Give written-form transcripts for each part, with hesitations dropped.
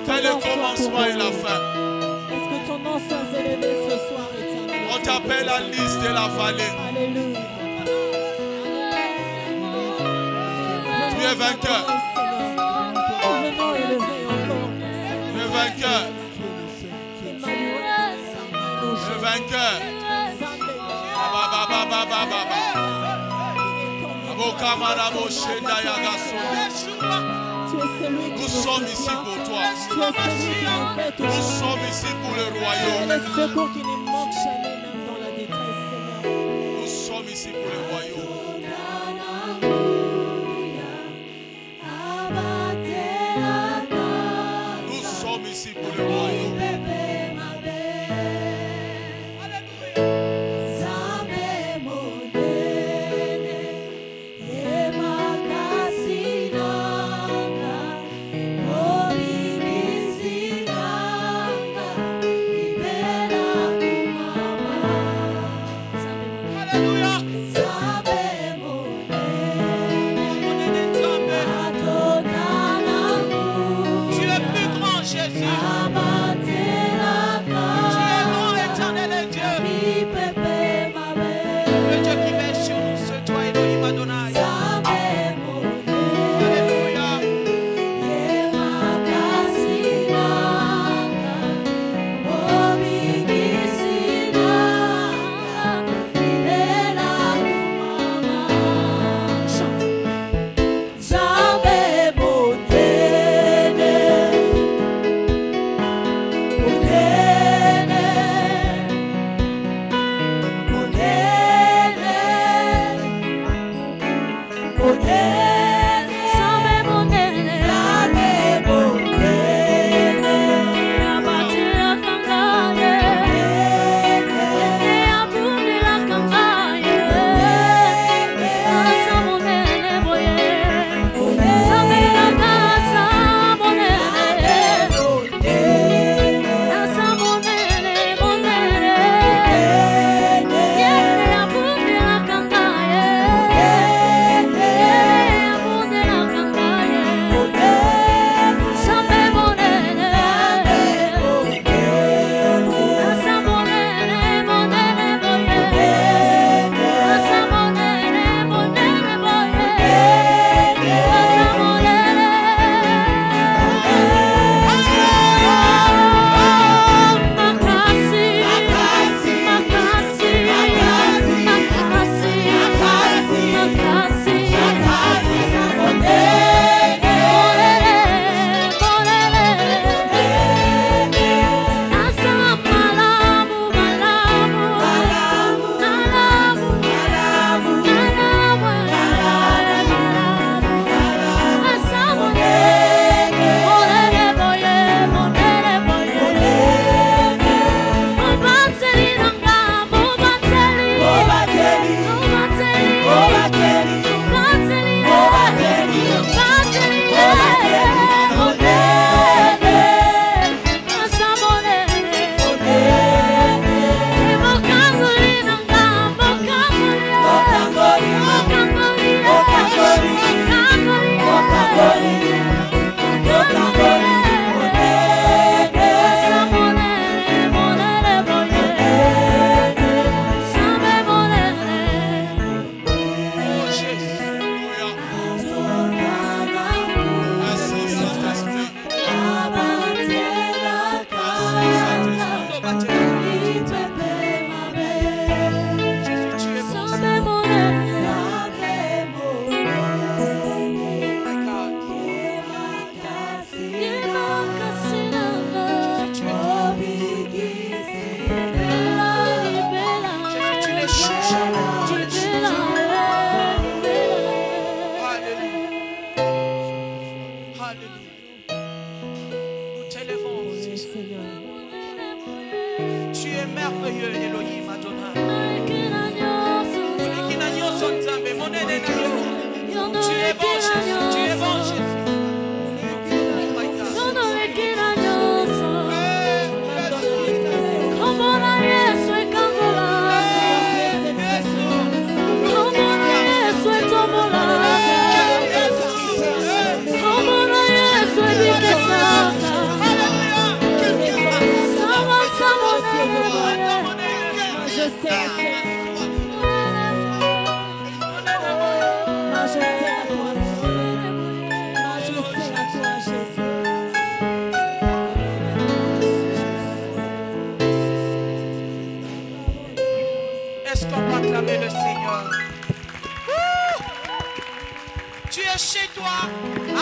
es le commencement et la fin. Est-ce que ton nom soit élevé ce soir, Éternel? On t'appelle la liste de la vallée. Alléluia. Tu es vainqueur. Venons élever encore. Tu es vainqueur. Tu es vainqueur. Nous sommes ici pour toi. Nous sommes ici pour le royaume. Le secours qui ne manque jamais même dans la détresse, Seigneur. Nous sommes ici pour le royaume. Nous sommes ici pour le royaume.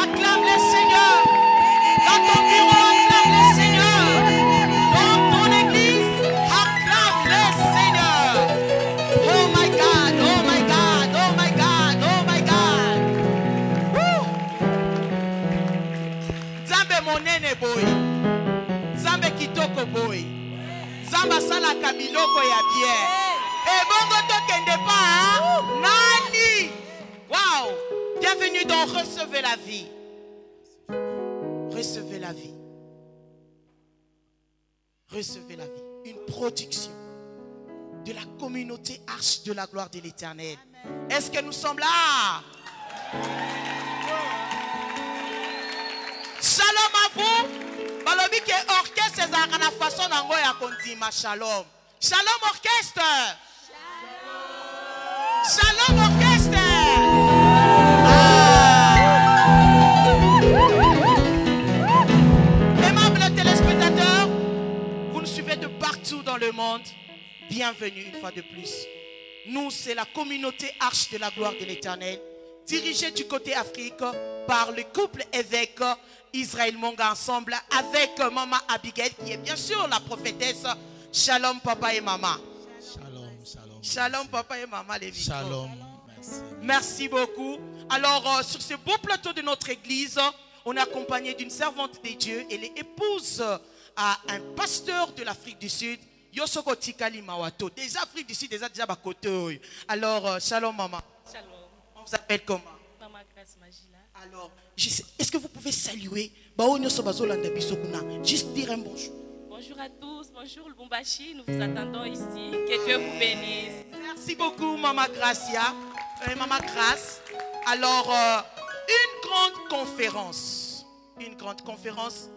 Acclame le Seigneur. Dans ton bureau, acclame le Seigneur. Dans ton église, acclame le Seigneur. Oh my God, oh my God, oh my God, oh my God. Woo. Zambe monene boy. Zambe kitoko boy. Zamba salaka biloko ya bien. Et bongo tokende pa. Nani. Wow. Bienvenue dans Recevez la vie. Recevez la vie. Recevez la vie. Une production de la communauté Arche de la gloire de l'Éternel. Est-ce que nous sommes là? Shalom à vous. Balobi ke orchestre ezalaka na façon nango ya kondima. Shalom. Shalom orchestre. Shalom orchestre. Aimables téléspectateurs, vous nous suivez de partout dans le monde. Bienvenue une fois de plus. Nous, c'est la communauté Arche de la gloire de l'Éternel, dirigée du côté Afrique par le couple évêque Israël Monga ensemble avec maman Abigail qui est bien sûr la prophétesse. Shalom papa et maman. Shalom, shalom. Shalom papa et maman les micros. Shalom, merci. Merci beaucoup. Alors sur ce beau plateau de notre église, on est accompagné d'une servante de Dieu. Elle est épouse à un pasteur de l'Afrique du Sud. Yosoko Tikali Mawato. Des Afriques du Sud, déjà Bakoto. Alors shalom maman. Shalom. On vous appelle comment? Maman Grace Magila. Alors, est-ce que vous pouvez saluer? Juste dire un bonjour. Bonjour à tous, bonjour Lubumbashi, nous vous attendons ici. Que Dieu vous bénisse. Merci beaucoup, Maman Gracia. Maman Grace. Alors, une grande conférence. Une grande conférence,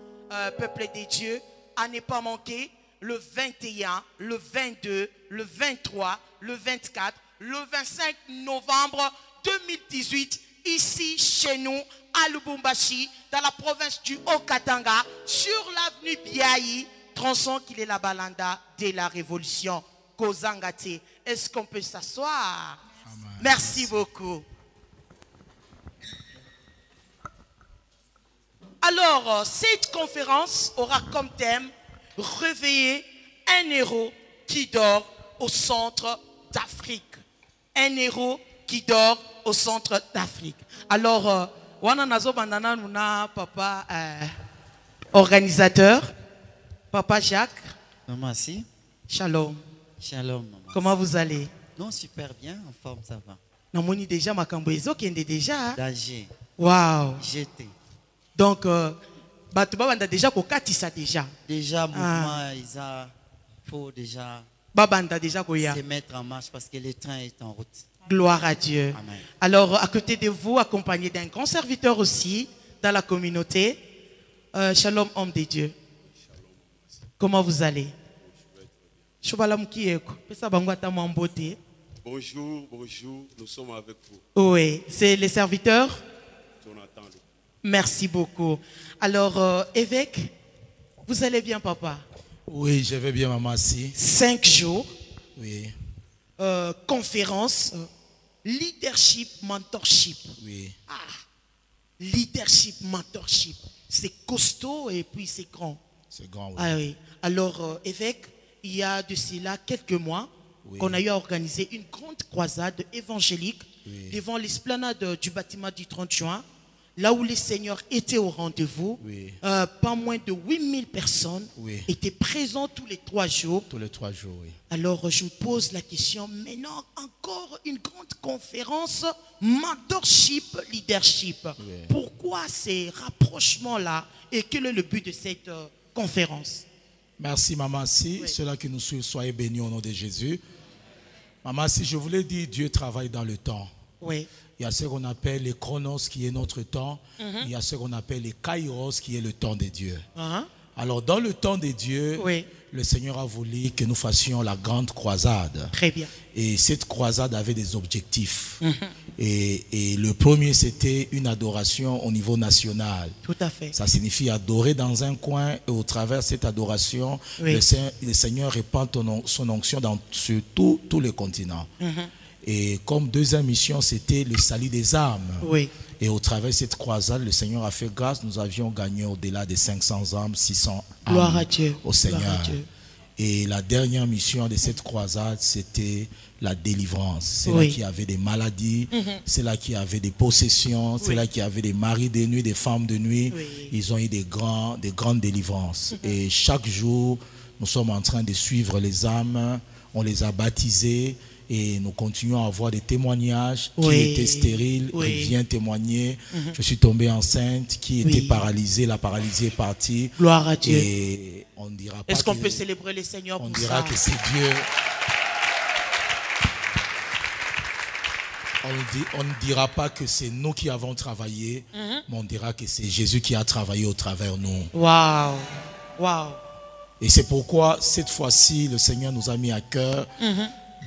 peuple des dieux, à ne pas manquer, le 21, le 22, le 23, le 24, le 25 novembre 2018, ici chez nous, à Lubumbashi, dans la province du Haut-Katanga, sur l'avenue Biaï, tronçon qu'il est la balanda de la révolution. Kozangate. Est-ce qu'on peut s'asseoir? Merci beaucoup. Alors, cette conférence aura comme thème réveiller un héros qui dort au centre d'Afrique. Un héros qui dort au centre d'Afrique. Alors, wana nazo bandana nuna papa organisateur, papa Jacques. Maman, si. Shalom. Shalom, maman. Comment vous allez? Non, super bien, en forme, ça va. Namoni déjà makambo ezo kende déjà. D'âge. Wow. J'étais. Donc, batuba banda déjà kokatisa déjà. Déjà, mouvement, il faut déjà babanda déjà koya. se mettre en marche parce que le train est en route. Gloire à Dieu. Amen. Alors, Alors, à côté de vous, accompagné d'un grand serviteur aussi dans la communauté, Shalom, homme de Dieu. Comment vous allez? Bonjour, bonjour, nous sommes avec vous. Oui, c'est les serviteurs. Jonathan. Merci beaucoup. Alors, évêque, vous allez bien, papa? Oui, je vais bien, maman, si. 5 jours, Oui, conférence, leadership, mentorship. oui. Ah, leadership, mentorship. C'est costaud et puis c'est grand. C'est grand, oui. Ah oui. Alors, évêque, il y a de cela quelques mois Oui. qu'on a eu à organiser une grande croisade évangélique Oui. devant l'esplanade du bâtiment du 30 juin, là où les seigneurs étaient au rendez-vous. Oui. Pas moins de 8000 personnes Oui. étaient présentes tous les 3 jours. Tous les 3 jours, oui. Alors, je me pose la question, maintenant, encore une grande conférence, mentorship, leadership. Oui. Pourquoi ces rapprochements-là et quel est le but de cette conférence? Merci, maman, si. Oui. Ceux-là qui nous suivent, soyez bénis au nom de Jésus. Maman, si je voulais dire, Dieu travaille dans le temps. Oui. Il y a ce qu'on appelle les chronos qui est notre temps. Il y a ce qu'on appelle les kairos qui est le temps de Dieu. Hein? Alors, dans le temps de Dieu, Oui. le Seigneur a voulu que nous fassions la grande croisade. Très bien. Et cette croisade avait des objectifs. Et le premier, c'était une adoration au niveau national. Tout à fait. Ça signifie adorer dans un coin et au travers de cette adoration, Oui. le Seigneur répand son onction sur tous les continents. Et comme deuxième mission, c'était le salut des âmes. Oui. Et au travers de cette croisade, le Seigneur a fait grâce. Nous avions gagné au-delà de 500 âmes, 600 Gloire à âmes Dieu. au Seigneur. Gloire à Dieu. Et la dernière mission de cette croisade, c'était la délivrance. C'est là Oui. qu'il y avait des maladies, c'est là qu'il y avait des possessions, c'est Oui. là qu'il y avait des maris de nuit, des femmes de nuit. Oui. Ils ont eu des grandes délivrances. Et chaque jour, nous sommes en train de suivre les âmes. On les a baptisées et nous continuons à avoir des témoignages. Oui. Qui était stérile, Oui. vient témoigner. Je suis tombée enceinte. Qui Oui. était paralysée, la paralysie est partie. Gloire à Dieu. Et on dira pas Est-ce qu'on que- peut célébrer le Seigneur on pour dira ça? que c'est Dieu. On ne dira pas que c'est nous qui avons travaillé, mais on dira que c'est Jésus qui a travaillé au travers de nous. Waouh. Waouh. Et c'est pourquoi cette fois-ci, le Seigneur nous a mis à cœur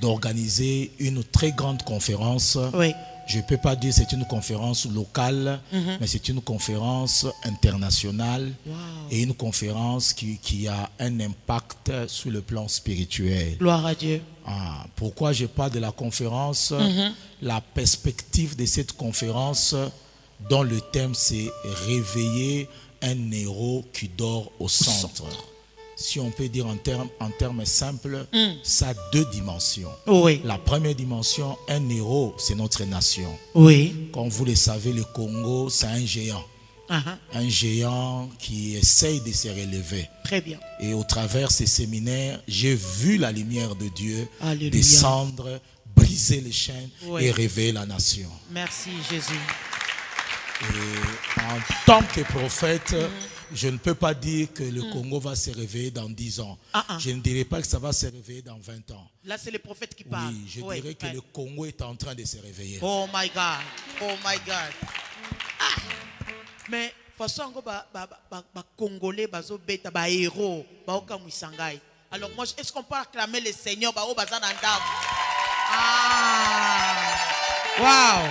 d'organiser une très grande conférence. Oui. Je ne peux pas dire que c'est une conférence locale, mais c'est une conférence internationale et une conférence qui a un impact sur le plan spirituel. Gloire à Dieu. Ah, pourquoi je parle de la conférence? La perspective de cette conférence, dont le thème c'est réveiller un héros qui dort au centre. Si on peut dire en termes simples, ça a deux dimensions. Oui. La première dimension, un héros, c'est notre nation. Oui. Comme vous le savez, le Congo, c'est un géant. Un géant qui essaye de se relever. Très bien. Et au travers de ces séminaires, j'ai vu la lumière de Dieu Alléluia. descendre, briser les chaînes Oui. et réveiller la nation. Merci Jésus. Et en tant que prophète, je ne peux pas dire que le Congo va se réveiller dans 10 ans. Je ne dirais pas que ça va se réveiller dans 20 ans. Là, c'est le prophète qui parle. Oui, je Oui, dirais que oui. le Congo est en train de se réveiller. Oh my God. Oh my God. Ah. Mais façon ngo ba congolais bazo beta ba héros ba okamwisangai. Alors moi est-ce qu'on peut acclamer le Seigneur ba o bazana ndako? Ah. Wow.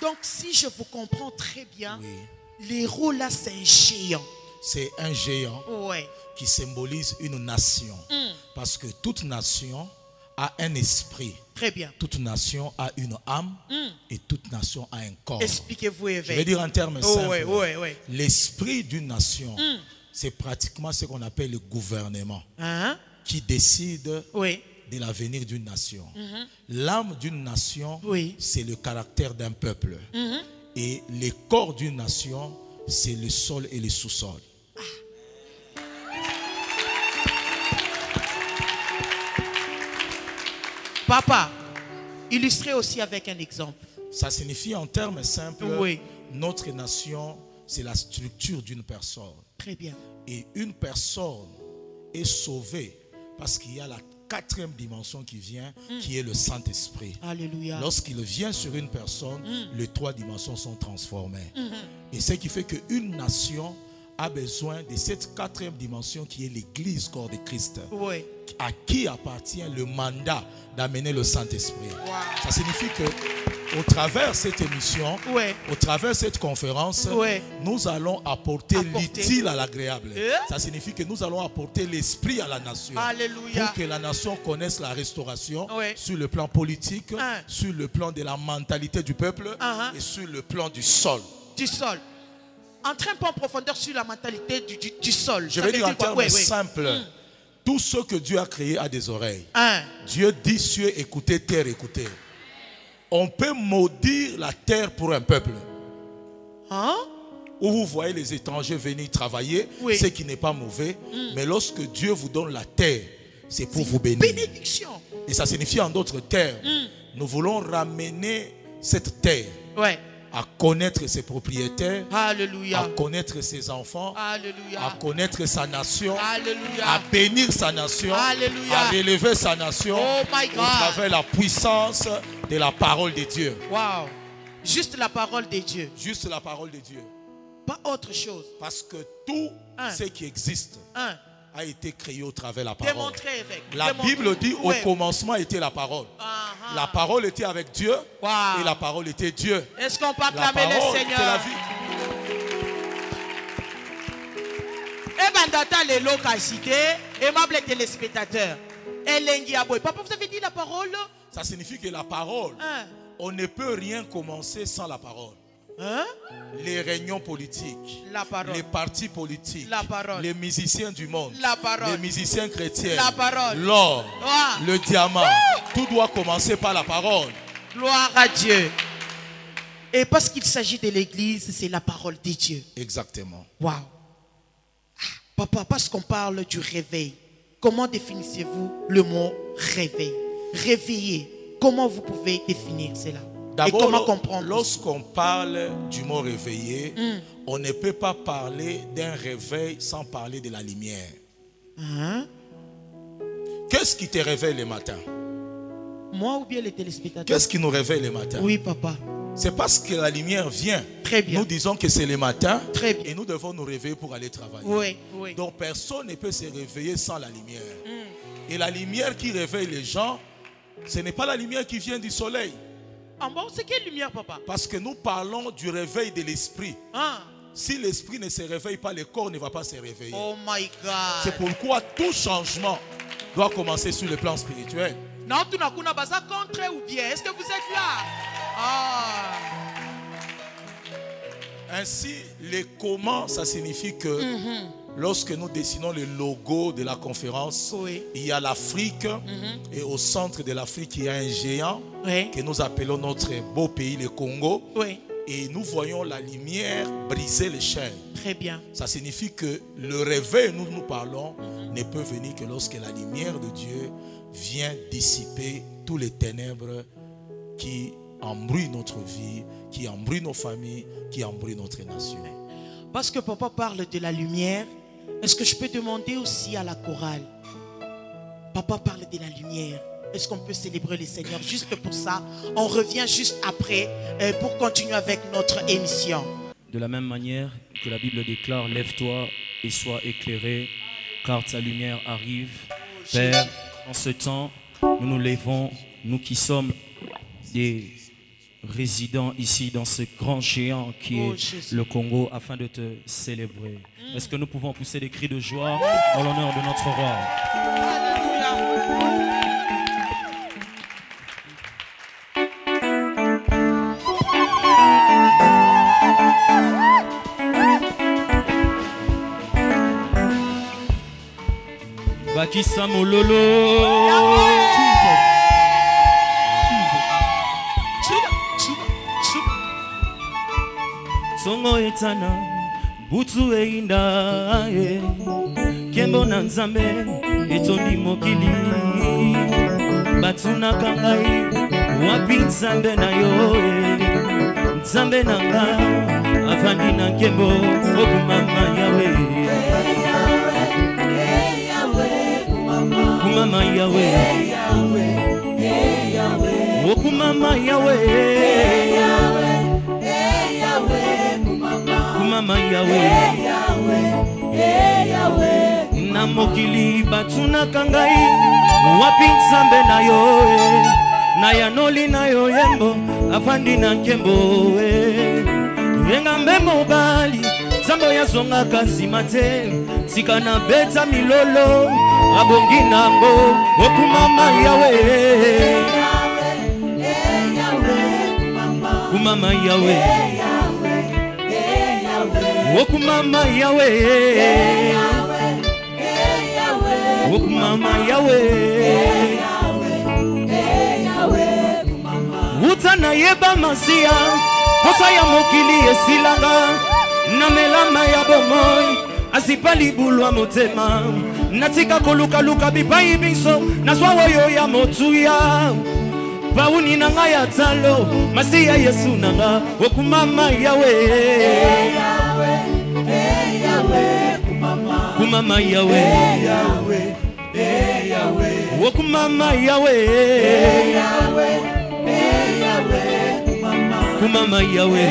Donc si je vous comprends très bien, Oui. l'héros là c'est un géant. C'est un géant Ouais. qui symbolise une nation. Parce que toute nation a un esprit. Très bien. Toute nation a une âme et toute nation a un corps. Expliquez-vous Je vais évêque. dire en termes Oh, simples. ouais, ouais, ouais. L'esprit d'une nation, c'est pratiquement ce qu'on appelle le gouvernement Hein? qui décide Oui. de l'avenir d'une nation. L'âme d'une nation, Oui. c'est le caractère d'un peuple. Et le corps d'une nation, c'est le sol et le sous-sol. Papa, illustrez aussi avec un exemple. Ça signifie en termes simples, Oui. notre nation, c'est la structure d'une personne. Très bien. Et une personne est sauvée parce qu'il y a la quatrième dimension qui vient, qui est le Saint-Esprit. Alléluia. Lorsqu'il vient sur une personne, les trois dimensions sont transformées. Et ce qui fait qu'une nation a besoin de cette quatrième dimension qui est l'Église, corps de Christ, Oui. à qui appartient le mandat d'amener le Saint-Esprit. Wow. Ça signifie que au travers de cette émission, Ouais. au travers de cette conférence, Ouais. nous allons apporter l'utile à l'agréable. Eh? Ça signifie que nous allons apporter l'esprit à la nation. Alléluia. Pour que la nation connaisse la restauration Ouais. sur le plan politique, Hein. sur le plan de la mentalité du peuple et sur le plan du sol. Du sol. Entrez un peu en profondeur sur la mentalité du sol. Je Ça vais veut dire en quoi? termes Ouais, ouais. simples. Tout ce que Dieu a créé a des oreilles. Hein? Dieu dit cieux, écoutez, terre, écoutez. On peut maudire la terre pour un peuple. Hein? Où vous voyez les étrangers venir travailler, Oui. ce qui n'est pas mauvais. Mais lorsque Dieu vous donne la terre, c'est pour vous bénir. Bénédiction. Et ça signifie en d'autres termes, nous voulons ramener cette terre Ouais. à connaître ses propriétaires, à Alléluia. connaître ses enfants, à Alléluia. connaître sa nation, à Alléluia. bénir sa nation, Alléluia. à relever sa nation Oh my God. au travers de la puissance de la parole de Dieu. Wow. Juste la parole de Dieu. Juste la parole de Dieu. Pas autre chose. Parce que tout Hein. ce qui existe Hein? a été créé au travers de la parole. Démontrez évêque. La Démontrez. Bible dit au Ouais. commencement était la parole. Ah-ha. La parole était avec Dieu Wow. et la parole était Dieu. Est-ce qu'on peut La acclamer le parole était la Seigneur? vie. Et bandata les locacités, aimables téléspectateurs. Elengi Aboy. Papa, vous avez dit la parole? Ça signifie que la parole Hein? On ne peut rien commencer sans la parole. Hein? Les réunions politiques, La parole. les partis politiques, La parole. les musiciens du monde, La parole. les musiciens chrétiens, La parole. l'or, Ah. le diamant, tout doit commencer par la parole. Gloire à Dieu. Et parce qu'il s'agit de l'église, c'est la parole de Dieu. Exactement. Waouh. Papa, parce qu'on parle du réveil, comment définissez-vous le mot réveil? Réveiller, comment vous pouvez définir cela? Et comment D'abord, comprendre? lorsqu'on parle du mot réveiller, on ne peut pas parler d'un réveil sans parler de la lumière. Hein? Qu'est-ce qui te réveille le matin? Moi ou bien les téléspectateurs? Qu'est-ce qui nous réveille le matin? Oui, papa. C'est parce que la lumière vient. Très bien. Nous disons que c'est le matin. Très bien. Et nous devons nous réveiller pour aller travailler. Oui, oui. Donc personne ne peut se réveiller sans la lumière. Et la lumière qui réveille les gens, ce n'est pas la lumière qui vient du soleil. En bon, c'est quelle lumière, papa? Parce que nous parlons du réveil de l'esprit. Ah. Si l'esprit ne se réveille pas, le corps ne va pas se réveiller. Oh my God. C'est pourquoi tout changement doit commencer sur le plan spirituel. Non, tu n'as pas contre ou bien? Est-ce que vous êtes là? Ah. Ainsi, le comment, ça signifie que lorsque nous dessinons le logo de la conférence, Oui. il y a l'Afrique et au centre de l'Afrique, il y a un géant Oui. que nous appelons notre beau pays, le Congo. Oui. Et nous voyons la lumière briser les chaînes. Très bien. Ça signifie que le réveil dont nous parlons ne peut venir que lorsque la lumière de Dieu vient dissiper tous les ténèbres qui embrouillent notre vie, qui embrouillent nos familles, qui embrouillent notre nation. Parce que papa parle de la lumière, est-ce que je peux demander aussi à la chorale? Papa parle de la lumière. Est-ce qu'on peut célébrer le Seigneur juste pour ça? On revient juste après pour continuer avec notre émission. De la même manière que la Bible déclare, lève-toi et sois éclairé, car ta lumière arrive. Père, en ce temps, nous nous levons, nous qui sommes des résidents ici dans ce grand géant qui est Jésus. le Congo, afin de te célébrer. Est-ce que nous pouvons pousser des cris de joie en l'honneur de notre roi? Bakisa Mololo. Songo etana butu einda kembo na nzambe etondi mokili batuna kangai wapi nzambe na yo nzambe na nga afandi na kembo okumama yawe kumama yawe okumama yawe Kumama Yahweh, na mokili batuna kangai wapi nzambe na yo na yanoli na yo yembo afandi na nkembo yenga mbemo bali zambo ya zonga kasima te sika na beta milolo abongi nango okumama Yahweh kumama Yahweh Okumama Yahweh, Okumama Yahweh, Utana yeba masia, posa ya mokili esilanga, na melama ya bomoi, asipali bulwa motema, natika koluka luka bipai biso, naswa woyo ya motuya. Bauni nanga ya talo, masia Yesu nanga, Okumama Yahweh. Kumama Yahweh, Okumama Yahweh, Kumama Yahweh,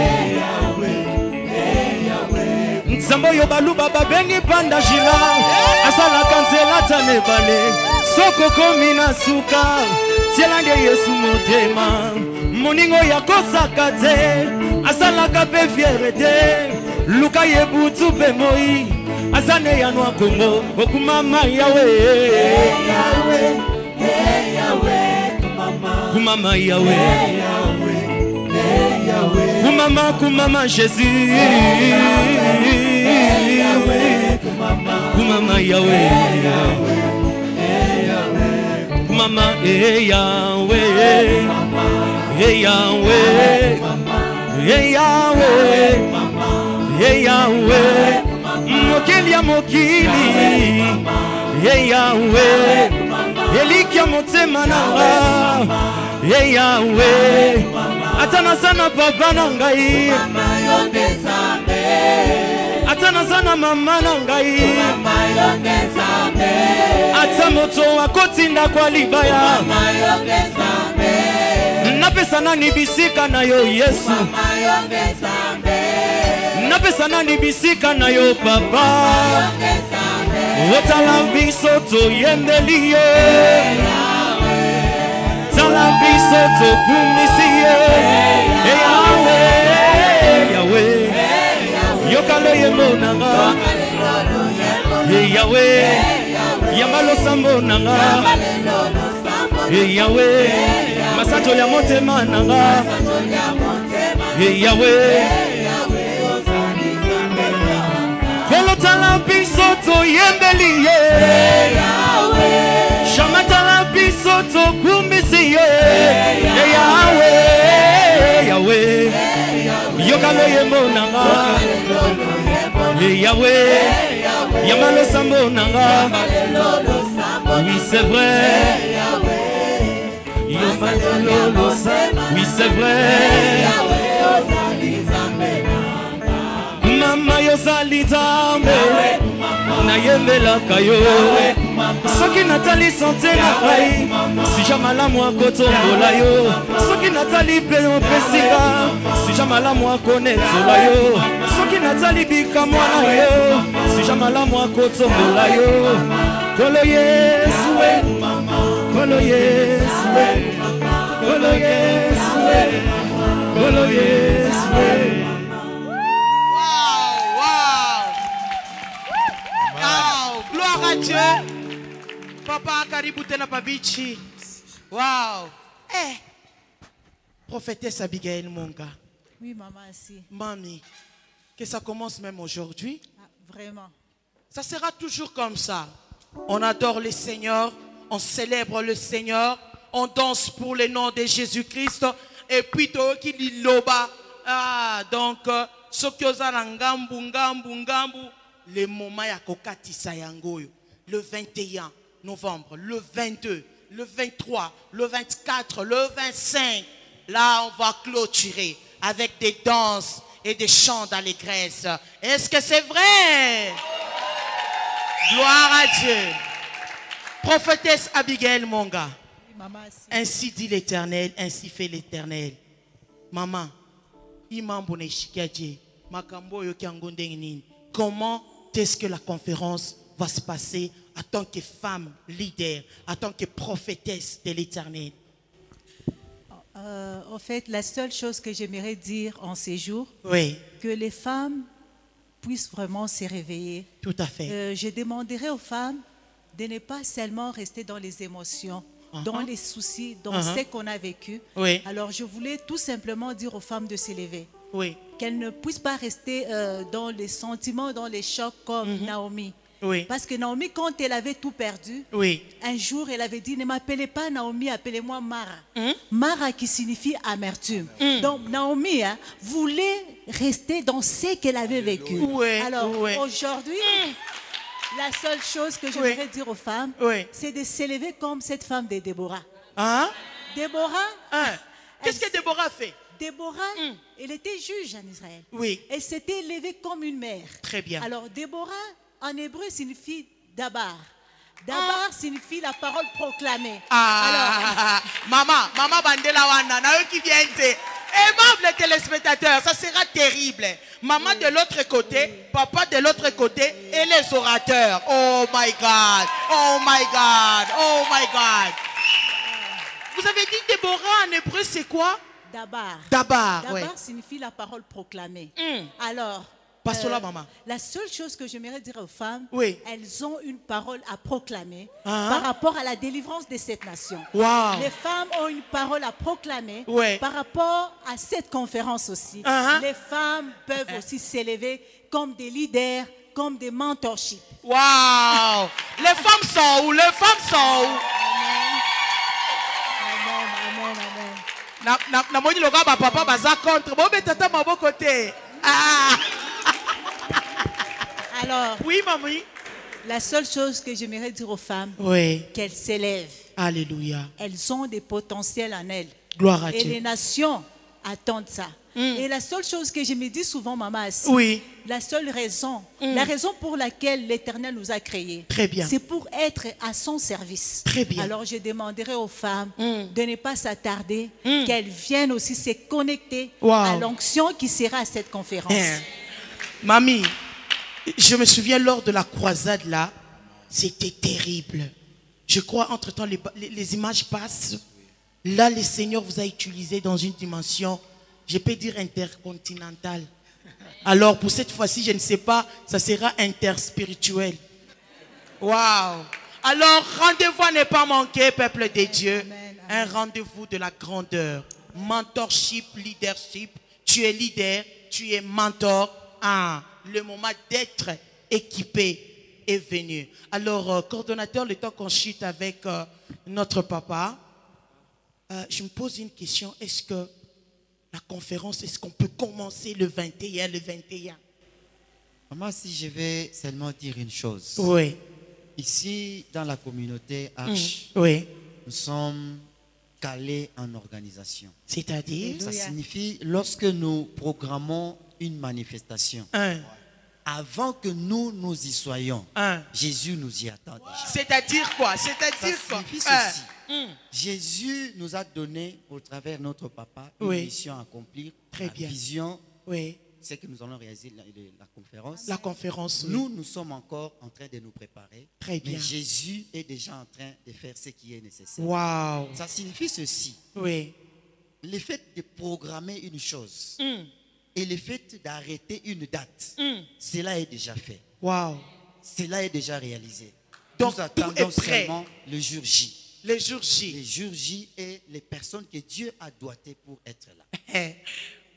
Nzambo yo baluba babengi panda jila, asala kanzela tane bale, soko komi na suka, tielande Yesu motema, moningo ya kosaka te, asala kape fierete, luka yebutu pe moi. Azane ya noa Congo, Okumama Yahweh, Kumama Yahweh, Kumama Jésus. Kumama Yahweh. Kumama Yahweh. Yahweh. Yahweh. Yahweh. Mokili ya mokili. Yahweh. Elikia motema nanga. Yahweh. Atana sana papa nangai. Atana sana mama nangai. Ata moto wakotinda kwa libaya. Napesa nani bisika na yo Yesu. Napesa nani bisika na yo papa. Otala biso to yendeliye. Tala biso to kumisiye. Yahweh, Yahweh. Yokalo yemo nanga. Yahweh. Yamalo sambo nanga. Yahweh. Masato ya motema nanga. Yahweh. Kolotala biso to yembeliye. Shamatala biso to kumisiye. Yahweh, Yahweh. Yokalo yemo nanga. Yahweh. Yamalo sambo nanga. Oui, c'est vrai. Oui, c'est vrai. Mama yozali zambe na yembela kayo. Soki natali sante na kai. Si jamala mwa kotombola yo. Soki natali peno pesika. Si jamala mwa konetola yo. Soki natali bika mwana yo. Si jamala mwa kotombola yo. Kolo Yesu we. Kolo Yesu we. Kolo Yesu we. Kolo Yesu we. Gloire à Dieu. Papa karibu tena pabichi. Wow. Eh. Prophétesse Abigail Monga. Oui, maman, si. Mamie, que ça commence même aujourd'hui. Ah, vraiment. Ça sera toujours comme ça. On adore le Seigneur, on célèbre le Seigneur, on danse pour le nom de Jésus-Christ. Et puis, qui dit loba. Ah, donc, ce qui osa ngambu, le moment ya kokatisa yangoyo. Le 21 novembre, le 22, le 23, le 24, le 25. Là, on va clôturer avec des danses et des chants d'allégresse. Est-ce que c'est vrai? Gloire à Dieu. Prophétesse Abigail Monga. Oui, maman, si. Ainsi dit l'Éternel, ainsi fait l'Éternel. Maman, comment est-ce que la conférence va se passer en tant que femme leader, en tant que prophétesse de l'Éternel? En fait, la seule chose que j'aimerais dire en ces jours, Oui, que les femmes puissent vraiment se réveiller. tout à fait. Je demanderai aux femmes de ne pas seulement rester dans les émotions, dans les soucis, dans ce qu'on a vécu. Oui. Alors, je voulais tout simplement dire aux femmes de s'élever. Oui, Qu'elles ne puissent pas rester dans les sentiments, dans les chocs comme Naomi. oui, Parce que Naomi, quand elle avait tout perdu, oui. un jour, elle avait dit, ne m'appelez pas Naomi, appelez-moi Mara. Mara qui signifie amertume. Donc, Naomi voulait rester dans ce qu'elle avait vécu. Ouais, Alors, ouais. aujourd'hui, la seule chose que j'aimerais dire aux femmes, Ouais. c'est de s'élever comme cette femme de Déborah. Hein? Déborah, Hein? Qu'est-ce que Déborah fait? Déborah, elle était juge en Israël. Oui. Elle s'était élevée comme une mère. Très bien. Alors, Déborah, en hébreu, signifie Dabar. Dabar signifie la parole proclamée. Ah, maman Bandela Wana, Nayo qui vient de. Aimables téléspectateurs, ça sera terrible. Maman de l'autre côté, papa de l'autre côté et les orateurs. Oh my God, oh my God, oh my God. Vous avez dit Déborah en hébreu, c'est quoi? Dabar. Dabar, Dabar ouais. signifie la parole proclamée. Alors, Pastola, maman. La seule chose que j'aimerais dire aux femmes, Oui. elles ont une parole à proclamer Ah. par rapport à la délivrance de cette nation. Wow. Les femmes ont une parole à proclamer Oui. par rapport à cette conférence aussi. Ah. Les femmes peuvent aussi s'élever comme des leaders, comme des mentorships. Waouh! Les femmes sont où? Les femmes sont où? Amen, amen, amen. Na moni loga ba papa baza contre. Bon, mais tata mabo côté. Ah! Alors, Oui, mamie. la seule chose que j'aimerais dire aux femmes, Oui. qu'elles s'élèvent. Alléluia. Elles ont des potentiels en elles. Gloire à Et les Dieu. nations attendent ça. Et la seule chose que je me dis souvent, maman, assis, Oui. la seule raison, la raison pour laquelle l'Éternel nous a créés, Très bien. c'est pour être à son service. Très bien. Alors je demanderai aux femmes de ne pas s'attarder, qu'elles viennent aussi se connecter Wow. à l'onction qui sera à cette conférence. Hein. Mamie, je me souviens lors de la croisade là, c'était terrible. Je crois entre-temps les images passent. Là, le Seigneur vous a utilisé dans une dimension, je peux dire intercontinentale. Alors pour cette fois-ci, je ne sais pas, ça sera interspirituel. Waouh! Alors rendez-vous à ne pas manquer, peuple de Dieu. Amen, Un rendez-vous de la grandeur. Mentorship, leadership. Tu es leader, tu es mentor. Ah, le moment d'être équipé est venu. Alors, coordonnateur, le temps qu'on chute avec notre papa, je me pose une question. Est-ce que la conférence, est-ce qu'on peut commencer le 21, le 21? Moi, si je vais seulement dire une chose. Oui, Ici, dans la communauté Arche, oui. nous sommes calés en organisation. C'est-à-dire? Ça signifie, lorsque nous programmons une manifestation, avant que nous y soyons, Jésus nous y attend déjà. C'est-à-dire quoi? Ça C'est-à-dire quoi? signifie ceci. Jésus nous a donné, au travers de notre papa, une Oui. mission à accomplir. Très la bien. vision, Oui, c'est que nous allons réaliser la conférence. la conférence. Oui. Nous sommes encore en train de nous préparer. Très bien. Mais Jésus est déjà en train de faire ce qui est nécessaire. Waouh. Ça signifie ceci. Oui. Le fait de programmer une chose et le fait d'arrêter une date, cela est déjà fait. Waouh. Cela est déjà réalisé. Donc, Nous attendons tout est prêt. seulement le jour J. Les jours J. Le jour J et les personnes que Dieu a doigtées pour être là.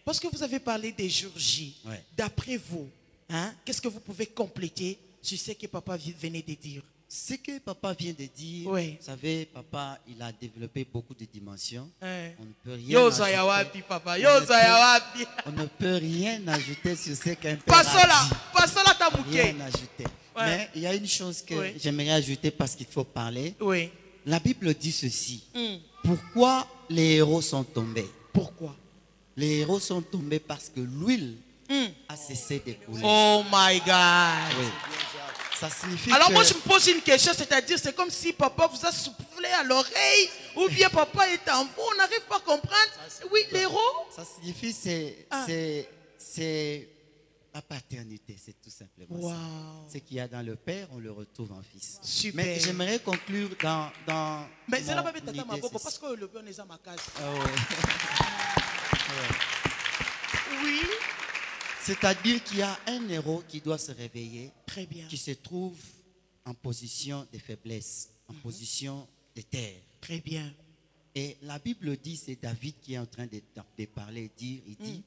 Parce que vous avez parlé des jours J. Ouais. D'après vous, hein, qu'est-ce que vous pouvez compléter sur ce que papa venait de dire? Ce que papa vient de dire, Oui. vous savez, papa, il a développé beaucoup de dimensions. Hein. On ne peut rien Yo ajouter. zayawapi, papa. On Yo ne peut- zayawapi. On ne peut rien ajouter sur ce qu'un père Pasola. a dit. Pasola tabouke. Rien ajouter. Ouais. Mais il y a une chose que Oui. j'aimerais ajouter parce qu'il faut parler. Oui. La Bible dit ceci. Pourquoi les héros sont tombés? Pourquoi? Les héros sont tombés parce que l'huile a cessé de couler. Oh my God. Oui. Ça signifie Alors que moi je me pose une question, c'est-à-dire c'est comme si papa vous a soufflé à l'oreille ou bien papa est en vous, on n'arrive pas à comprendre. Oui, l'héros. ça signifie c'est la paternité, c'est tout simplement ça. Wow. Ce qu'il y a dans le Père, on le retrouve en Fils. Super. Mais j'aimerais conclure dans Mais c'est là mon pas tata idée, maboko c'est parce que le bien est à ma case. Ah ouais. Oui. C'est-à-dire qu'il y a un héros qui doit se réveiller, Très bien. qui se trouve en position de faiblesse, en position de terre. Très bien. Et la Bible dit, c'est David qui est en train de parler, il dit,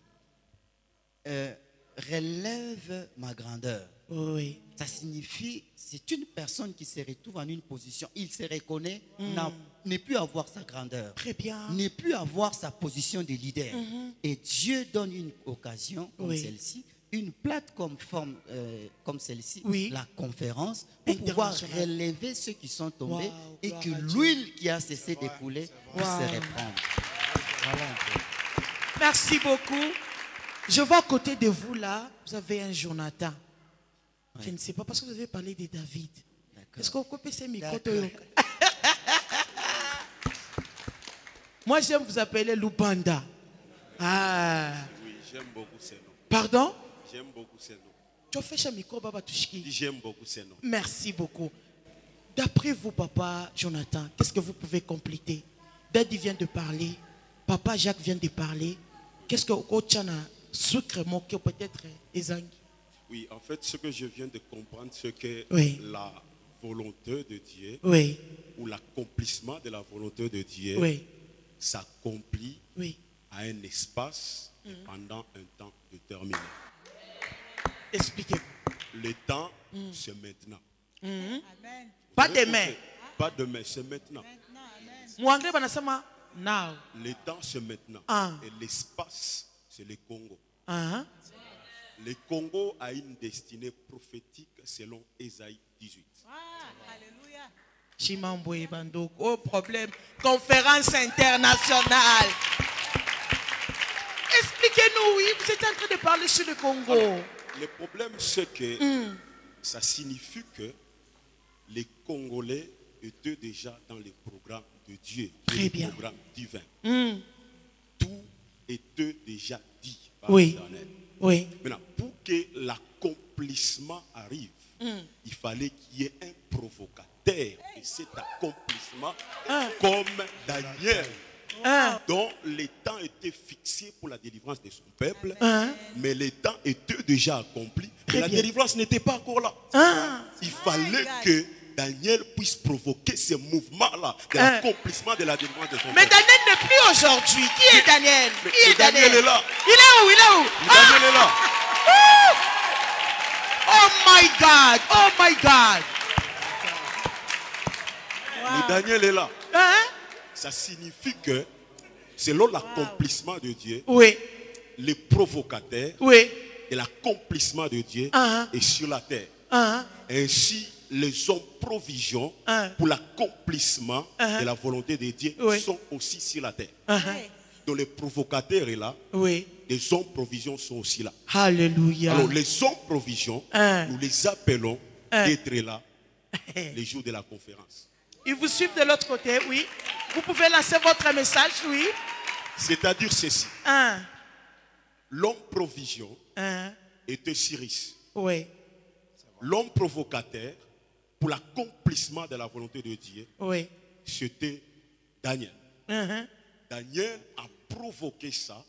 relève ma grandeur. Oui. Ça signifie, c'est une personne qui se retrouve en une position, il se reconnaît, n'est plus avoir sa grandeur, Très bien. n'est plus avoir sa position de leader. Et Dieu donne une occasion comme Oui. celle-ci, une plateforme comme celle-ci, Oui. la conférence, pour pouvoir Internationale. relever ceux qui sont tombés Wow, et gloire que à Dieu. l'huile qui a cessé de couler puisse Wow. se reprendre. Voilà un peu. Merci beaucoup. Je vois à côté de vous là, vous avez un Jonathan. Je ne sais pas parce que vous avez parlé de David. D'accord. Est-ce qu'on peut ces micros? D'accord. Moi j'aime vous appeler Lubanda. Ah. Oui, j'aime beaucoup ces noms. Pardon? J'aime beaucoup ces noms. Tu as fait chez micro Baba Touchki. J'aime beaucoup ces noms. Merci beaucoup. D'après vous, papa Jonathan, qu'est-ce que vous pouvez compléter? Daddy vient de parler. Papa Jacques vient de parler. Qu'est-ce que Ochana sucre moqué peut-être Ezangi? Oui, en fait, ce que je viens de comprendre, c'est que la volonté de Dieu ou l'accomplissement de la volonté de Dieu s'accomplit à un espace et pendant un temps déterminé. Expliquez-vous. Le temps, c'est maintenant. Pas demain. Pas demain, c'est maintenant. Now. Le temps, c'est maintenant. Et l'espace, c'est le Congo. Le Congo a une destinée prophétique selon Ésaïe 18. Alléluia. Chimamboé Bandok. Oh, problème. Conférence internationale. Expliquez-nous, oui, vous êtes en train de parler sur le Congo. Alors, le problème, c'est que ça signifie que les Congolais étaient déjà dans les programmes de Dieu, les programmes divins. Tout était déjà dit par l'Éternel. Maintenant, pour que l'accomplissement arrive, il fallait qu'il y ait un provocateur. Et cet accomplissement, comme Daniel, dont le temps était fixé pour la délivrance de son peuple, mais le temps était déjà accompli. Et la délivrance n'était pas encore là. Il fallait que Daniel puisse provoquer ce mouvement-là de l'accomplissement de la délivrance de son peuple. Mais Daniel n'est plus aujourd'hui. Qui est Daniel? Qui est Daniel est là. Il est où? Il est où? Daniel est là. Oh my God! Oh my God! Mais Daniel est là. Ça signifie que, selon l'accomplissement de Dieu, le provocateur et l'accomplissement de Dieu est sur la terre. Ainsi, les hommes provisions pour l'accomplissement de la volonté de Dieu sont aussi sur la terre. Donc le provocateur est là, les hommes provisions sont aussi là. Alléluia. Alors les hommes provisions, nous les appelons d'être là les jours de la conférence. Ils vous suivent de l'autre côté, oui. Vous pouvez lancer votre message, oui. C'est-à-dire ceci. L'homme provision était Cyrus. L'homme provocateur, pour l'accomplissement de la volonté de Dieu, c'était Daniel. Daniel a provoqué ça.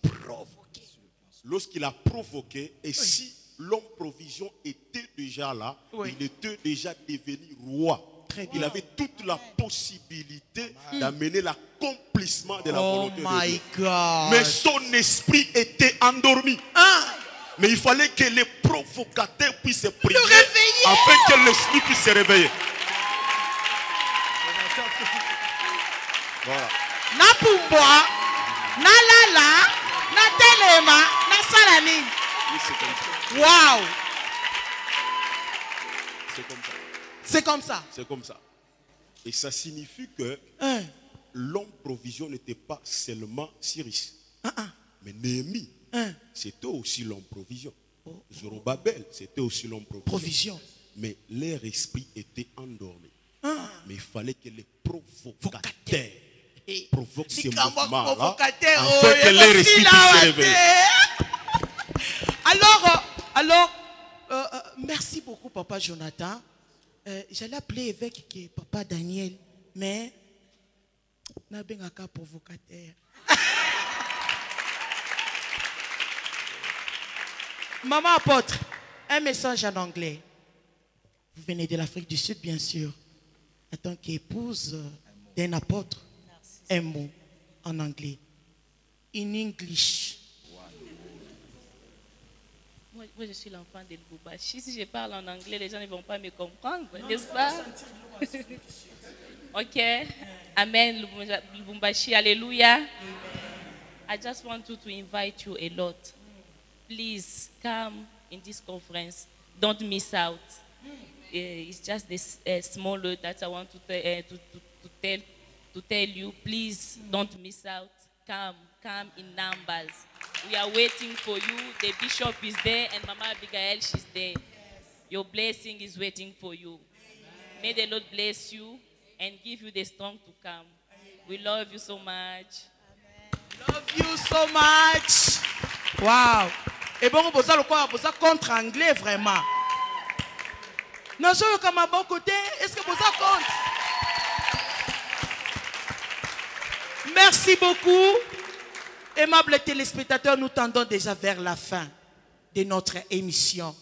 Lorsqu'il a provoqué, et si l'homme provision était déjà là, il était déjà devenu roi. Il avait toute la possibilité d'amener l'accomplissement de la volonté de Dieu. God. Mais son esprit était endormi. Mais il fallait que les provocateurs puissent se prier afin que l'esprit puisse se réveiller. Voilà. Na pumboa, na lala, na telema, na salami. Oui, c'est comme ça. Wow. C'est comme ça. C'est comme ça. C'est comme ça. Et ça signifie que l'homme provision n'était pas seulement Cyrus. Mais Néhémie, c'était aussi l'homme provision. Zorobabel, c'était aussi l'homme provision. Mais leur esprit était endormi. Mais il fallait que les provocateurs provoquent ces mouvements-là afin que leur esprit puisse se réveiller. Alors, merci beaucoup, Papa Jonathan. J'allais appeler évêque qui est Papa Daniel, mais n'a bien qu'un provocateur. Maman apôtre, un message en anglais. Vous venez de l'Afrique du Sud, bien sûr. En tant qu'épouse d'un apôtre, un mot en anglais. In English. Moi, je suis l'enfant de Lubumbashi. Si je parle en anglais, les gens ne vont pas me comprendre, n'est-ce pas? Ok. Amen, Lubumbashi. Alléluia. I just want to invite you a lot. Please come in this conference. Don't miss out. It's just this small word that I want to tell you. Please don't miss out. Come in numbers. We are waiting for you. The bishop is there and Mama Abigail, she's there. Your blessing is waiting for you. May the Lord bless you and give you the strength to come. We love you so much. Love you so much. Wow. Et bon, vous avez contre anglais vraiment. Non, je comme à bon côté. Est-ce que vous avez compte? Merci beaucoup. Aimables téléspectateurs, nous tendons déjà vers la fin de notre émission.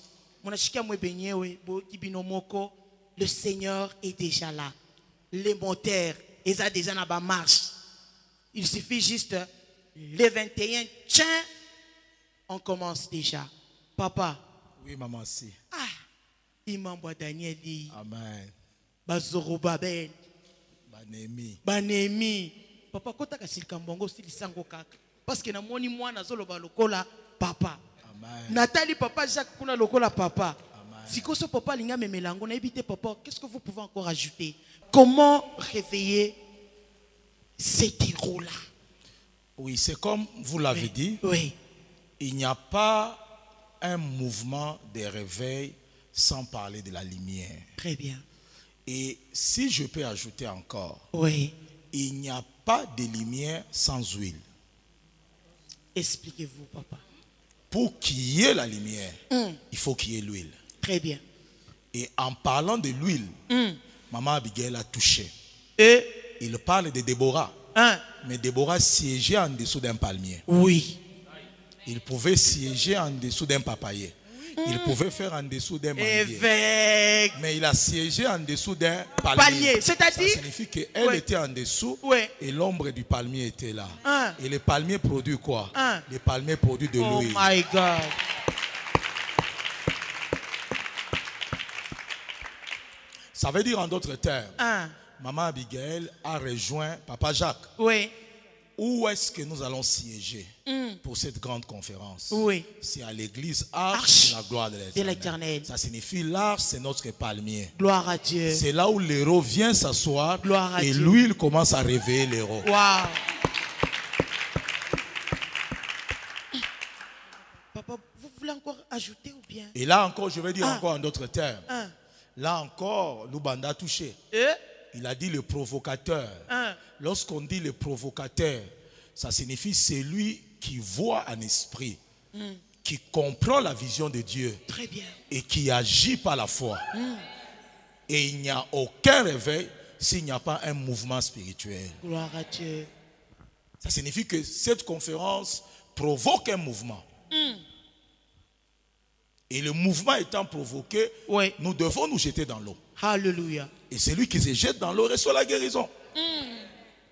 Le Seigneur est déjà là. Les moteurs, ils ont déjà en marche. Il suffit juste les 21, tiens, on commence déjà. Papa. Oui, maman, si. Ah, Imam Daniel dit. Amen. Bazorobaben. Banemi. Papa, kota kasilka mbongo sili sango kaka. Parce que na moni mwana zoloba lokola papa. Amen. Nathalie papa Jacques kuna lokola papa. Si koso papa linga memelango na ebité papa, qu'est-ce que vous pouvez encore ajouter? Comment réveiller cet héros-là? Oui, c'est comme vous l'avez dit. Oui. Il n'y a pas un mouvement de réveil sans parler de la lumière. Très bien. Et si je peux ajouter encore, oui, il n'y a pas de lumière sans huile. Expliquez-vous, papa. Pour qu'il y ait la lumière, il faut qu'il y ait l'huile. Très bien. Et en parlant de l'huile, maman Abigail a touché. Et il parle de Déborah. Mais Déborah siégeait en dessous d'un palmier. Oui. Il pouvait siéger en dessous d'un papayer. Il pouvait faire en dessous d'un manguier. Mais il a siégé en dessous d'un palmier. C'est-à-dire? Ça signifie qu'elle était en dessous et l'ombre du palmier était là. Et le palmier produit quoi? Le palmier produit de l'huile. Oh my God. Ça veut dire en d'autres termes, maman Abigail a rejoint papa Jacques. Oui. Où est-ce que nous allons siéger pour cette grande conférence? Oui. C'est à l'église Arche de la gloire de l'Éternel. Ça signifie l'Arche, c'est notre palmier. Gloire à Dieu. C'est là où l'héros vient s'asseoir et Dieu. l'huile commence à réveiller l'héros. Wow. Papa, vous voulez encore ajouter ou bien? Et là encore, je vais dire encore en d'autres termes. Là encore, Lubanda a touché. Il a dit le provocateur. Lorsqu'on dit le provocateur, ça signifie celui qui voit en esprit, qui comprend la vision de Dieu. Très bien. Et qui agit par la foi. Et il n'y a aucun réveil s'il n'y a pas un mouvement spirituel. Gloire à Dieu. Ça signifie que cette conférence provoque un mouvement. Et le mouvement étant provoqué, nous devons nous jeter dans l'eau. Alléluia. Et celui qui se jette dans l'eau reçoit la guérison.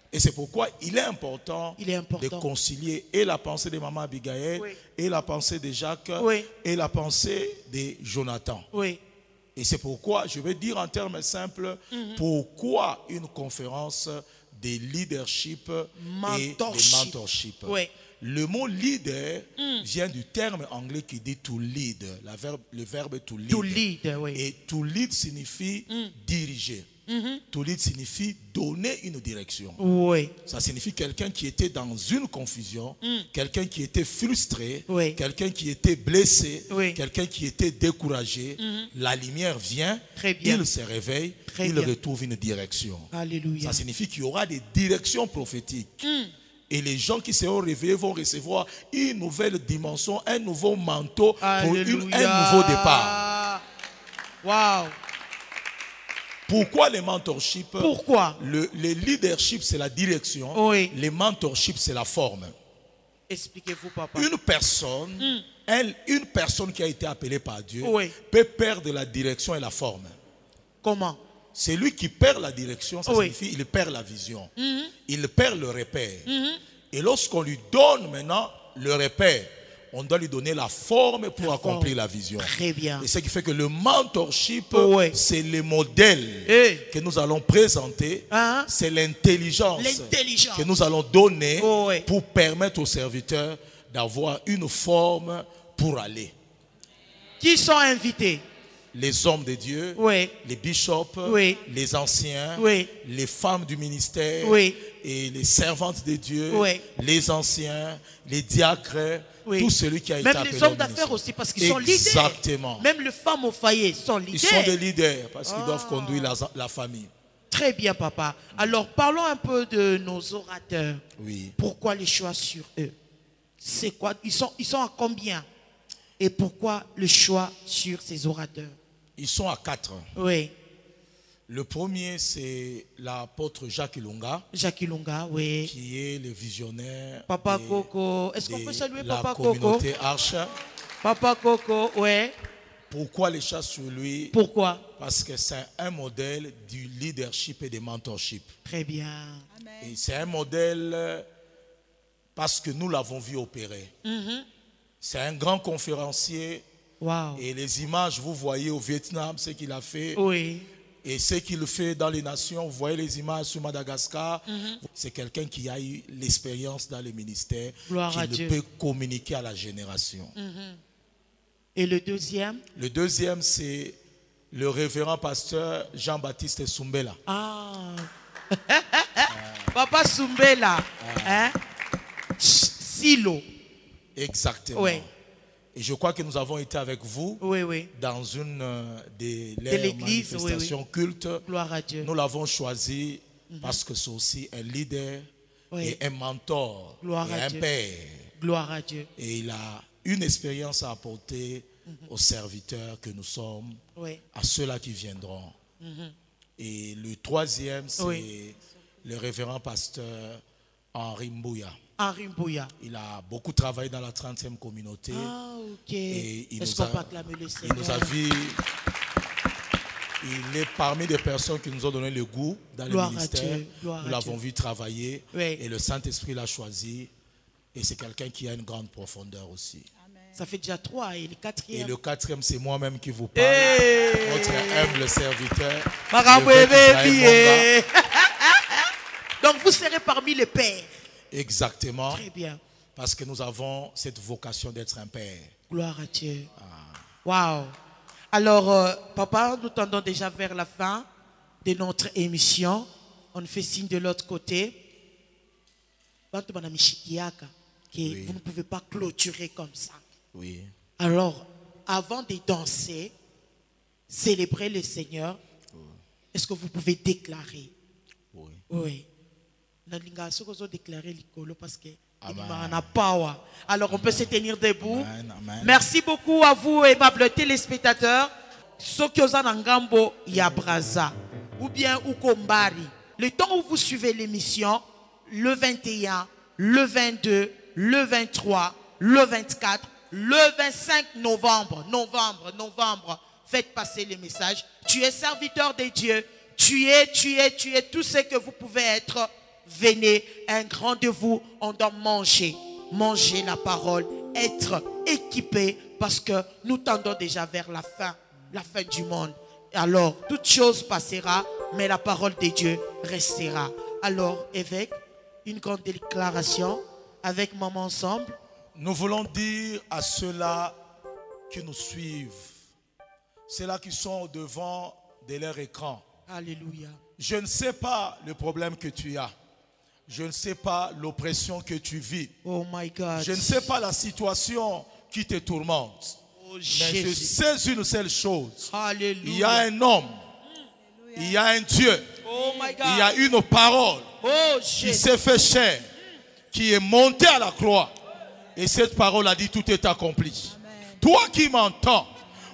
Et c'est pourquoi il est important de concilier et la pensée de maman Abigail, et la pensée de Jacques, et la pensée de Jonathan. Et c'est pourquoi, je vais dire en termes simples, pourquoi une conférence de leadership et de mentorship. Le mot leader vient du terme anglais qui dit to lead, le verbe to lead. To lead, Et to lead signifie diriger. To lead signifie donner une direction. Ça signifie quelqu'un qui était dans une confusion, quelqu'un qui était frustré, quelqu'un qui était blessé, quelqu'un qui était découragé. La lumière vient, il se réveille, il retrouve une direction. Alléluia. Ça signifie qu'il y aura des directions prophétiques. Et les gens qui seront réveillés vont recevoir une nouvelle dimension, un nouveau manteau pour un nouveau départ. Wow. Pourquoi le mentorship? Pourquoi? Le leadership, c'est la direction. Le mentorship, c'est la forme. Expliquez-vous, papa. Une personne qui a été appelée par Dieu peut perdre la direction et la forme. Comment? C'est lui qui perd la direction, ça signifie qu'il perd la vision. Il perd le repère. Et lorsqu'on lui donne maintenant le repère, on doit lui donner la forme pour accomplir la vision. Très bien. Et ce qui fait que le mentorship, c'est le modèle que nous allons présenter. C'est l'intelligence que nous allons donner pour permettre aux serviteurs d'avoir une forme pour aller. Qui sont invités? Les hommes de Dieu, les bishops, les anciens, les femmes du ministère et les servantes de Dieu, les anciens, les diacres, tout celui qui a été appelé. Même les hommes d'affaires aussi, parce qu'ils sont leaders. Exactement. Même les femmes au foyer sont leaders. Ils sont des leaders parce qu'ils doivent conduire la famille. Très bien, papa. Alors, parlons un peu de nos orateurs. Oui. Pourquoi les choix sur eux? C'est quoi? Ils sont à combien? Et pourquoi le choix sur ces orateurs? Ils sont à 4. Oui. Le premier, c'est l'apôtre Jacques Ilunga. Jacques Ilunga, oui. Qui est le visionnaire. Papa Coco. Est-ce qu'on peut saluer Papa Coco? La communauté Arche. Papa Coco, oui. Pourquoi les chats sur lui? Pourquoi? Parce que c'est un modèle du leadership et du mentorship. Très bien. Et c'est un modèle parce que nous l'avons vu opérer. C'est un grand conférencier. Wow. Et les images, vous voyez au Vietnam, ce qu'il a fait. Oui. Et ce qu'il fait dans les nations, vous voyez les images sur Madagascar. C'est quelqu'un qui a eu l'expérience dans le ministère, Gloire à qui Dieu. peut communiquer à la génération. Et le deuxième? Le deuxième, c'est le révérend pasteur Jean-Baptiste Soumbela. Ah. Papa Soumbela. Hein? Silo. Exactement. Oui. Et je crois que nous avons été avec vous dans une des manifestations cultes. Gloire à Dieu. Nous l'avons choisi parce que c'est aussi un leader et un mentor et un père. Gloire à Dieu. Et il a une expérience à apporter aux serviteurs que nous sommes, à ceux-là qui viendront. Et le troisième, c'est le révérend pasteur Henri Mbouya. Henri Mbouya. Il a beaucoup travaillé dans la 30e communauté. Ah, ok. Et il Est-ce qu'on peut acclamer le Seigneur? Il nous a vu. Il est parmi des personnes qui nous ont donné le goût dans le ministère. Nous l'avons vu travailler. Et le Saint-Esprit l'a choisi. Et c'est quelqu'un qui a une grande profondeur aussi. Ça fait déjà 3 et le 4e. Et le 4e, c'est moi-même qui vous parle. Votre humble serviteur. Donc vous serez parmi les pères. Exactement. Très bien. Parce que nous avons cette vocation d'être un père. Gloire à Dieu. Waouh. Alors, papa, nous tendons déjà vers la fin de notre émission. On fait signe de l'autre côté. Vous ne pouvez pas clôturer comme ça. Oui. Alors, avant de danser, célébrer le Seigneur, est-ce que vous pouvez déclarer? Oui. Oui. Déclarer l'icolo parce que power. Alors on peut se tenir debout. Amen. Merci beaucoup à vous, aimables téléspectateurs. Ceux qui ont Ngambo Yabraza ou bien Ukombari. Le temps où vous suivez l'émission, le 21, le 22, le 23, le 24, le 25 novembre, faites passer le message. Tu es serviteur de Dieu. Tu es tout ce que vous pouvez être. Venez, un grand rendez-vous, on doit manger la parole, être équipé parce que nous tendons déjà vers la fin du monde. Alors, toute chose passera, mais la parole de Dieu restera. Alors, évêque, une grande déclaration avec maman ensemble. Nous voulons dire à ceux-là qui nous suivent, ceux-là qui sont devant de leur écran. Alléluia. Je ne sais pas le problème que tu as. Je ne sais pas l'oppression que tu vis. Oh my God. Je ne sais pas la situation qui te tourmente. Oh, mais je sais une seule chose. Alléluia. Il y a un homme. Il y a un Dieu. Oh my God. Il y a une parole qui s'est fait chair, qui est montée à la croix. Et cette parole a dit tout est accompli. Amen. Toi qui m'entends,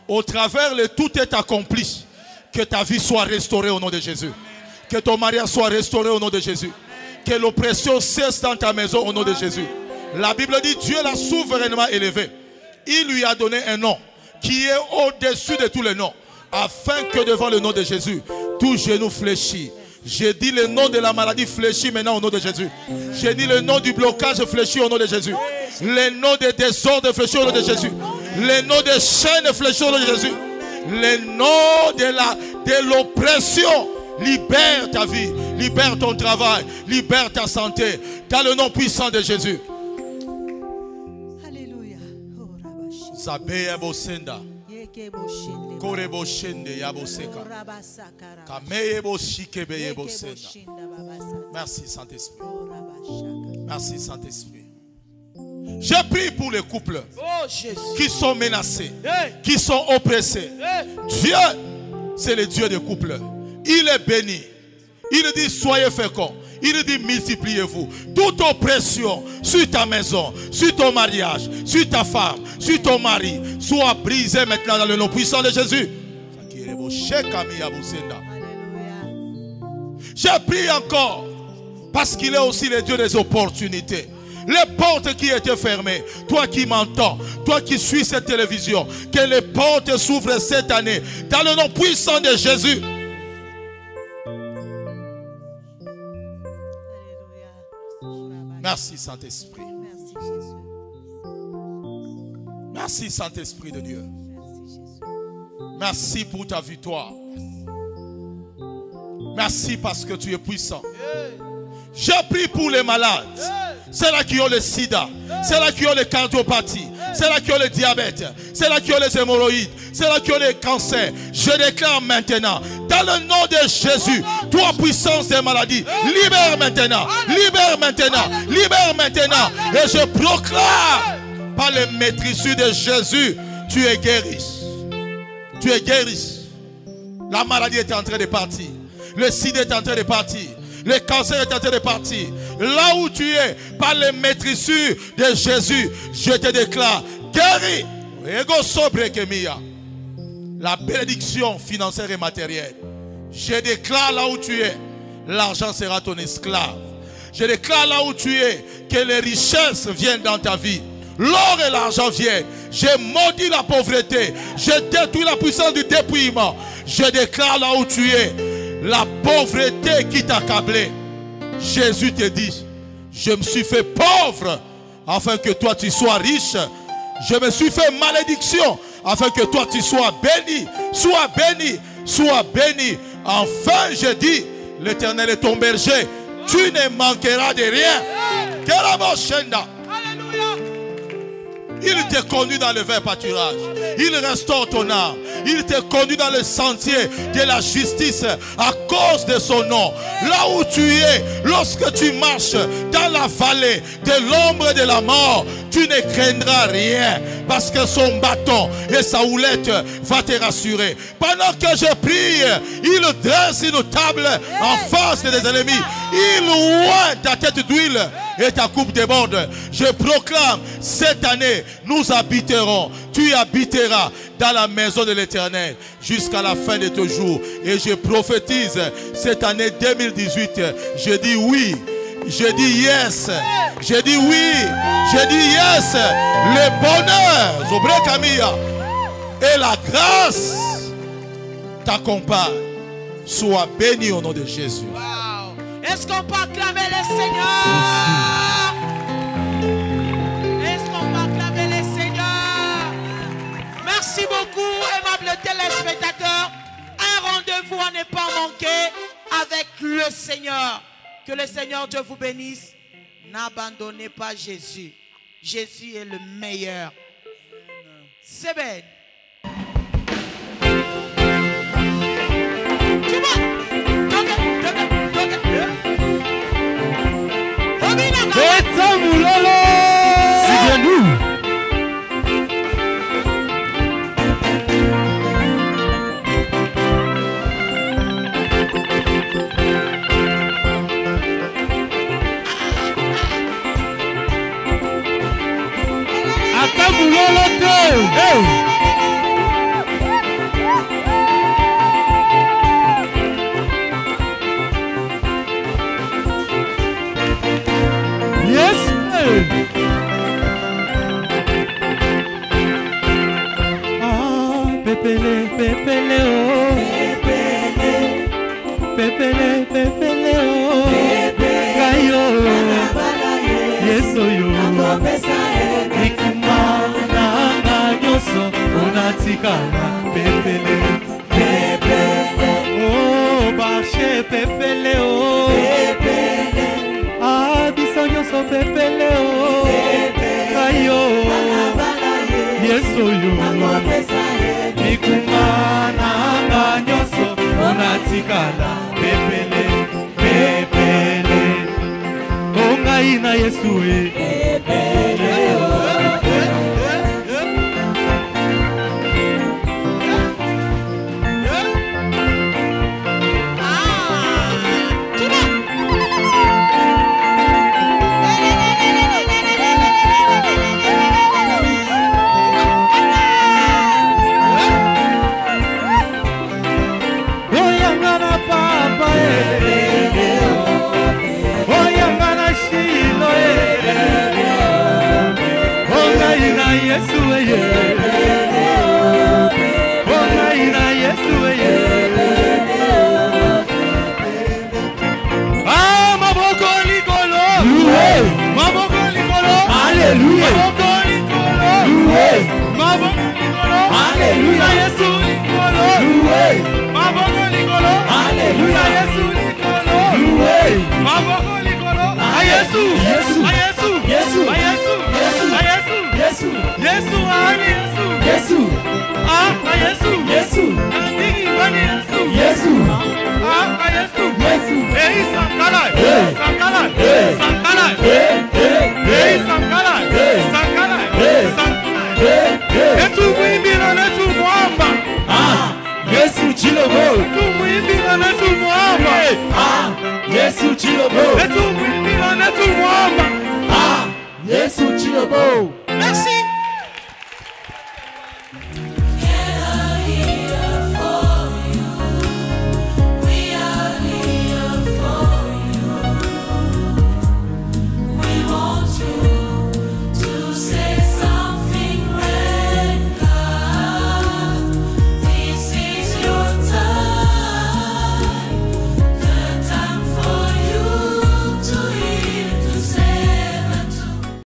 au travers de tout est accompli, que ta vie soit restaurée au nom de Jésus. Amen. Que ton mariage soit restauré au nom de Jésus. Que l'oppression cesse dans ta maison au nom de Jésus. La Bible dit Dieu l'a souverainement élevé. Il lui a donné un nom qui est au-dessus de tous les noms. Afin que devant le nom de Jésus, tout genou fléchit. J'ai dit le nom de la maladie fléchit maintenant au nom de Jésus. J'ai dit le nom du blocage fléchit au nom de Jésus. Le nom des désordres fléchit au nom de Jésus. Le nom des chaînes fléchit au nom de Jésus. Le nom de l'oppression. Libère ta vie, libère ton travail, libère ta santé, dans le nom puissant de Jésus. Alléluia. Zabea bosenda. Korebo shende yaboseka. Kameye boshikebe yebosenda. Merci Saint-Esprit. Merci Saint-Esprit. Je prie pour les couples qui sont menacés, qui sont oppressés. Dieu, c'est le Dieu des couples. Il est béni. Il dit soyez féconds. Il dit multipliez-vous. Toute oppression sur ta maison, sur ton mariage, sur ta femme, sur ton mari, soit brisée maintenant dans le nom puissant de Jésus. Je prie encore parce qu'il est aussi le Dieu des opportunités. Les portes qui étaient fermées, toi qui m'entends, toi qui suis cette télévision, que les portes s'ouvrent cette année dans le nom puissant de Jésus. Merci Saint-Esprit. Merci Jésus. Merci Saint-Esprit de Dieu. Merci Jésus. Merci pour ta victoire. Merci parce que tu es puissant. Je prie pour les malades. Ceux-là qui ont le sida, ceux-là qui ont les cardiopathies, ceux-là qui ont le diabète, ceux-là qui ont les hémorroïdes, ceux-là qui ont les cancers. Je déclare maintenant, dans le nom de Jésus, toi puissance des maladies, libère maintenant, libère maintenant, libère maintenant. Et je proclame, par les maîtrises de Jésus, tu es guéri. Tu es guéri. La maladie est en train de partir. Le sida est en train de partir. Le cancer est en train de partir. Là où tu es, par les maîtrises de Jésus, je te déclare guéri. La bénédiction financière et matérielle. Je déclare là où tu es, l'argent sera ton esclave. Je déclare là où tu es, que les richesses viennent dans ta vie. L'or et l'argent viennent. Je maudis la pauvreté. Je détruis la puissance du dépouillement. Je déclare là où tu es, la pauvreté qui t'accablait. Jésus te dit, je me suis fait pauvre afin que toi tu sois riche. Je me suis fait malédiction afin que toi tu sois béni. Sois béni, sois béni. Enfin je dis, l'Éternel est ton berger. Tu ne manqueras de rien. Il t'a conduit dans le vert pâturage. Il restaure ton âme. Il t'a conduit dans le sentier de la justice à cause de son nom. Là où tu es, lorsque tu marches dans la vallée de l'ombre de la mort, tu ne craindras rien parce que son bâton et sa houlette va te rassurer. Pendant que je prie, il dresse une table en face des ennemis. Il oint ta tête d'huile et ta coupe déborde. Je proclame, cette année, nous habiterons. Tu habiteras dans la maison de l'Éternel jusqu'à la fin de tes jours. Et je prophétise, cette année 2018, je dis oui. Je dis yes. Je dis oui. Je dis yes. Le bonheur, Zobre Camilla, et la grâce t'accompagnent. Sois béni au nom de Jésus. Wow. Est-ce qu'on peut acclamer le Seigneur? Est-ce qu'on peut acclamer le Seigneur? Merci beaucoup, aimables téléspectateurs. Un rendez-vous à ne pas manquer avec le Seigneur. Que le Seigneur Dieu vous bénisse. N'abandonnez pas Jésus. Jésus est le meilleur. C'est bien. Yes. Ah, pepele, pepele, oh. Pepele, pepele, oh. Gayo, yes, oh, yo. Ikumana nyoso, onatikana, pepele, pepele, oh, bache, pepele, oh. Ah, biso nyoso, pepele, oh. Gayo, yes, oh, yo. Ikumana nyoso, onatikana, pepele, pepele, oh, ngaina Yesu, pepele, oh. Oh, Yesu ye. Oh na Yesu ye. Ah maboko likolo. Maboko likolo. Alléluia. Maboko likolo. Maboko likolo. Alléluia. Yesu likolo. Maboko likolo. Alléluia. Yesu likolo. Maboko likolo. Yesu. Yesu. Yesu. Yesu. Yesu. Yesu. Yesu. Yesu. Yesu. Yesu. Ah, Yesu. Yesu. Andigi bani Yesu. Yesu. Ah, Yesu. Yesu. Hey, Sankala. Sankala. Sankala. Hey, Sankala. Sankala. Sankala. Yesu muimbira Yesu muamba. Ah, Yesu chilobo. Yesu muimbira Yesu muamba. Ah, Yesu chilobo. Yesu muimbira Yesu muamba. Ah, Yesu chilobo. Merci.